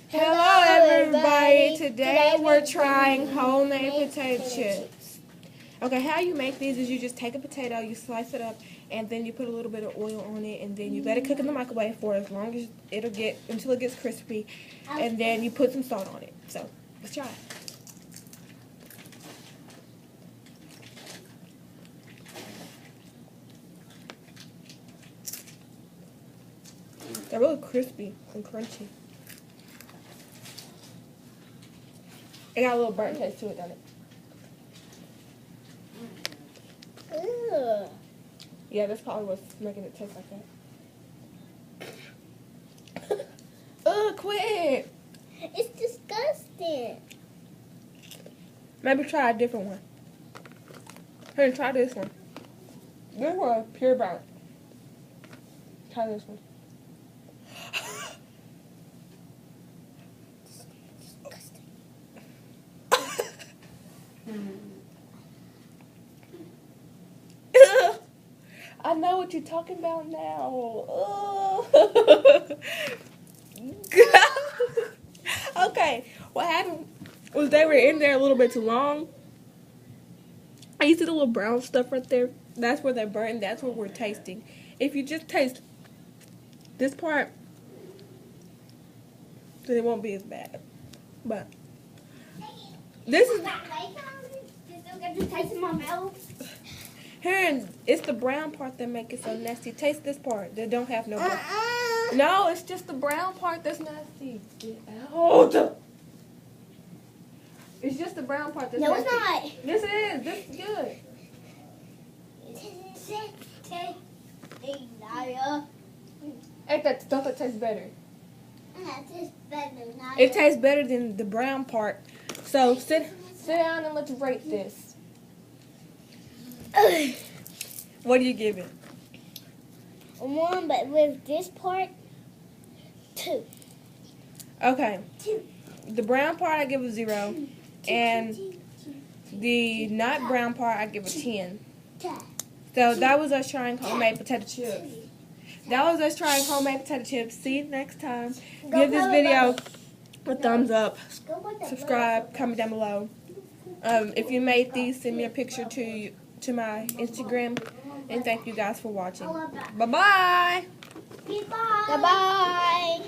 Hello everybody, today we're trying homemade potato chips. Okay, how you make these is you just take a potato, you slice it up, and then you put a little bit of oil on it, and then you let it cook in the microwave for as long as until it gets crispy, and then you put some salt on it. So, let's try it. They're really crispy and crunchy. It got a little burnt taste to it, doesn't it? Ugh. Yeah, that's probably what's making it taste like that. Ugh, quit! It's disgusting. Maybe try a different one. Here, try this one. This one, pure brown. Try this one. I know what you're talking about now. Okay, what happened was they were in there a little bit too long. You see the little brown stuff right there? That's where they're burnt. That's what we're tasting. If you just taste this part, then it won't be as bad. But this is here. It's the brown part that make it so nasty. Taste this part that don't have no brown. No, it's just the brown part that's nasty. Get out. It's just the brown part that's nasty. No, it's not. This is. This is good. Don't that taste better? It tastes better than the brown part. So sit down and let's rate this. What do you give it? 1, but with this part, 2. Okay. 2. The brown part I give a 0, and the not brown part I give a 10. So that was us trying homemade potato chips. See you next time. Give this video a thumbs up. Subscribe. Comment down below. If you made these, send me a picture to my Instagram. And thank you guys for watching. Bye-bye. Bye-bye.